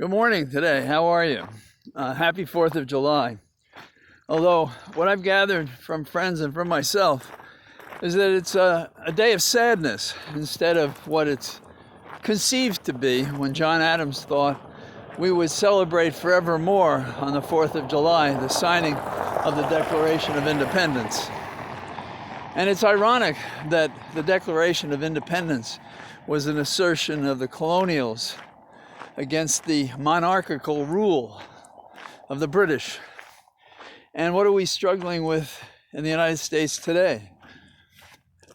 Good morning today. How are you? Happy 4th of July. Although what I've gathered from friends and from myself is that it's a day of sadness instead of what it's conceived to be when John Adams thought we would celebrate forevermore on the 4th of July, the signing of the Declaration of Independence. And it's ironic that the Declaration of Independence was an assertion of the colonials against the monarchical rule of the British. And what are we struggling with in the United States today?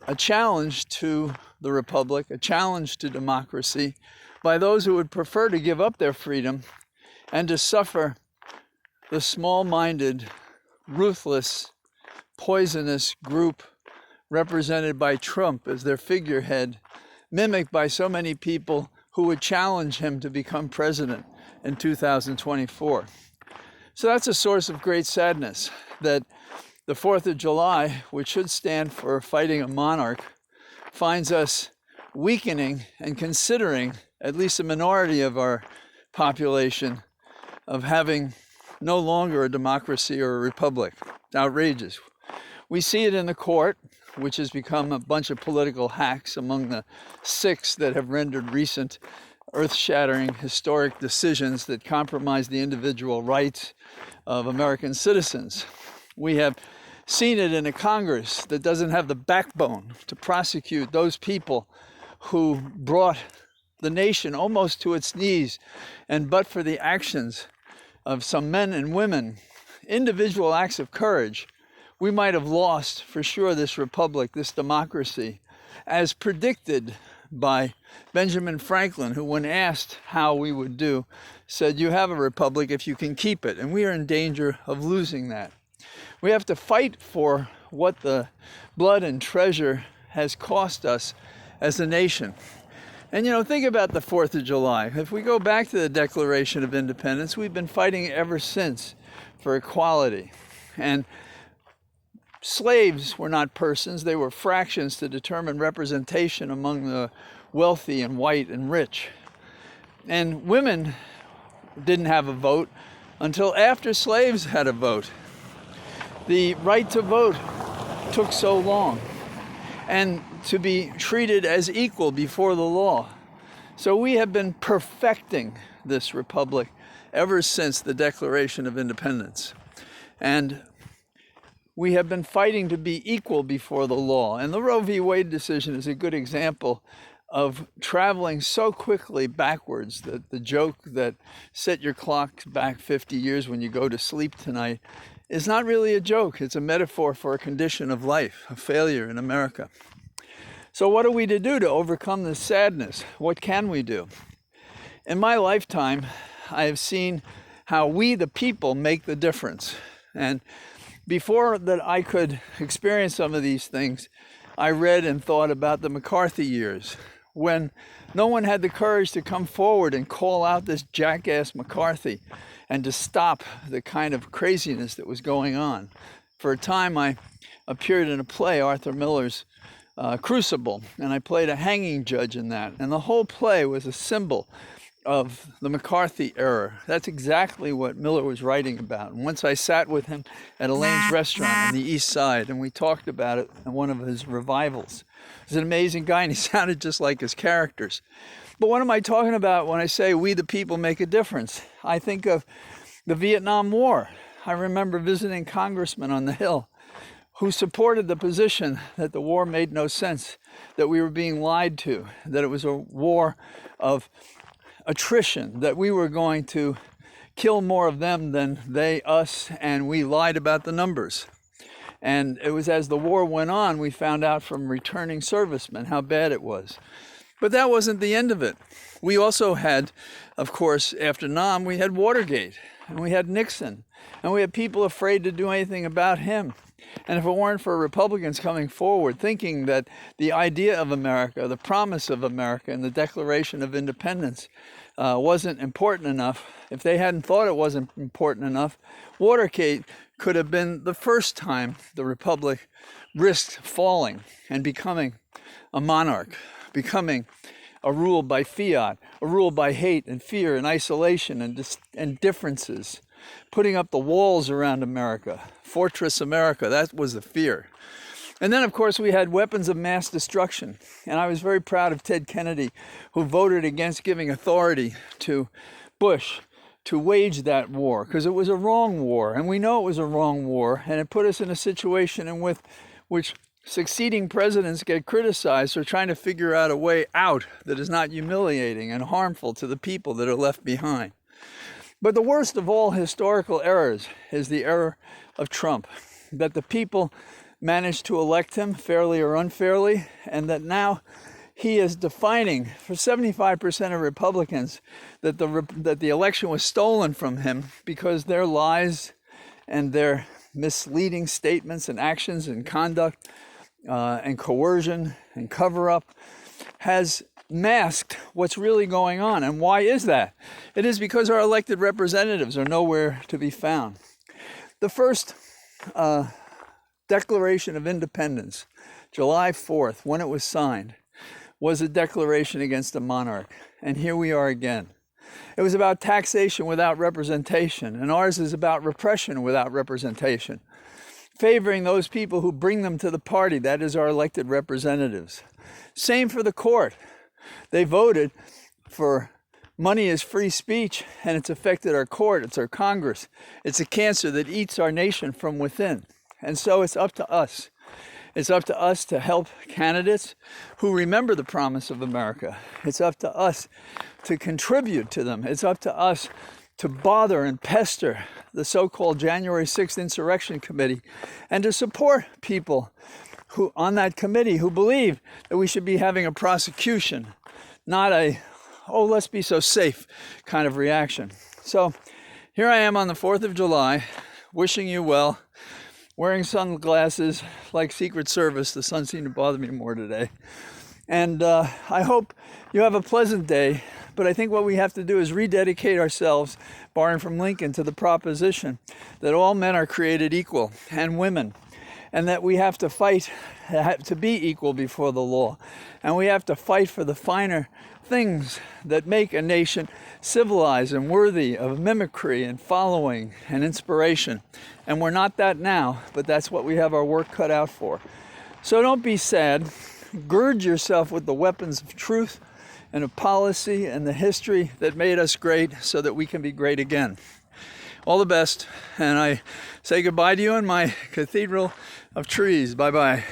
A challenge to the Republic, a challenge to democracy by those who would prefer to give up their freedom and to suffer the small-minded, ruthless, poisonous group represented by Trump as their figurehead, mimicked by so many people who would challenge him to become president in 2024. So that's a source of great sadness that the 4th of July, which should stand for fighting a monarch, finds us weakening and considering at least a minority of our population of having no longer a democracy or a republic. It's outrageous. We see it in the court, which has become a bunch of political hacks among the 6 that have rendered recent earth-shattering historic decisions that compromise the individual rights of American citizens. We have seen it in a Congress that doesn't have the backbone to prosecute those people who brought the nation almost to its knees, and but for the actions of some men and women, individual acts of courage, we might have lost for sure this republic, this democracy, as predicted by Benjamin Franklin, who when asked how we would do, said, "You have a republic if you can keep it," and we are in danger of losing that. We have to fight for what the blood and treasure has cost us as a nation. And think about the 4th of July. If we go back to the Declaration of Independence, we've been fighting ever since for equality. And slaves were not persons, they were fractions to determine representation among the wealthy and white and rich. And women didn't have a vote until after slaves had a vote. The right to vote took so long, and to be treated as equal before the law. So we have been perfecting this republic ever since the Declaration of Independence. And we have been fighting to be equal before the law. And the Roe v. Wade decision is a good example of traveling so quickly backwards that the joke that set your clock back 50 years when you go to sleep tonight is not really a joke. It's a metaphor for a condition of life, a failure in America. So what are we to do to overcome this sadness? What can we do? In my lifetime, I have seen how we, the people, make the difference. And before that I could experience some of these things, I read and thought about the McCarthy years, when no one had the courage to come forward and call out this jackass McCarthy and to stop the kind of craziness that was going on. For a time, I appeared in a play, Arthur Miller's Crucible, and I played a hanging judge in that. And the whole play was a symbol of the McCarthy era. That's exactly what Miller was writing about. And once I sat with him at Elaine's restaurant on the East Side, and we talked about it in one of his revivals. He's an amazing guy, and he sounded just like his characters. But what am I talking about when I say we the people make a difference? I think of the Vietnam War. I remember visiting congressmen on the Hill who supported the position that the war made no sense, that we were being lied to, that it was a war of attrition, that we were going to kill more of them than they us, and we lied about the numbers. And it was as the war went on, we found out from returning servicemen how bad it was. But that wasn't the end of it. We also had, of course, after Nam, we had Watergate, and we had Nixon, and we had people afraid to do anything about him. And if it weren't for Republicans coming forward, thinking that the idea of America, the promise of America, and the Declaration of Independence wasn't important enough, if they hadn't thought it wasn't important enough, Watergate could have been the first time the Republic risked falling and becoming a monarch, becoming a rule by fiat, a rule by hate and fear and isolation and differences, putting up the walls around America, Fortress America. That was the fear. And then, of course, we had weapons of mass destruction. And I was very proud of Ted Kennedy, who voted against giving authority to Bush to wage that war, because it was a wrong war. And we know it was a wrong war. And it put us in a situation in which succeeding presidents get criticized for trying to figure out a way out that is not humiliating and harmful to the people that are left behind. But the worst of all historical errors is the error of Trump, that the people managed to elect him fairly or unfairly, and that now he is defining for 75% of Republicans that the election was stolen from him because their lies and their misleading statements and actions and conduct and coercion and cover-up has masked what's really going on. And why is that? It is because our elected representatives are nowhere to be found. The first Declaration of Independence, July 4th, when it was signed, was a declaration against a monarch. And here we are again. It was about taxation without representation, and ours is about repression without representation, favoring those people who bring them to the party, that is our elected representatives. Same for the court. They voted for money is free speech, and it's affected our court, it's our Congress. It's a cancer that eats our nation from within. And so it's up to us. It's up to us to help candidates who remember the promise of America. It's up to us to contribute to them. It's up to us to bother and pester the so-called January 6th Insurrection Committee and to support people who on that committee who believe that we should be having a prosecution, not a, oh, let's be so safe kind of reaction. So here I am on the 4th of July, wishing you well, wearing sunglasses like Secret Service. The sun seemed to bother me more today. And I hope you have a pleasant day. But I think what we have to do is rededicate ourselves, borrowing from Lincoln, to the proposition that all men are created equal, and women, and that we have to fight to be equal before the law. And we have to fight for the finer things that make a nation civilized and worthy of mimicry and following and inspiration. And we're not that now, but that's what we have our work cut out for. So don't be sad. Gird yourself with the weapons of truth and of policy and the history that made us great so that we can be great again. All the best, and I say goodbye to you in my cathedral of trees. Bye-bye.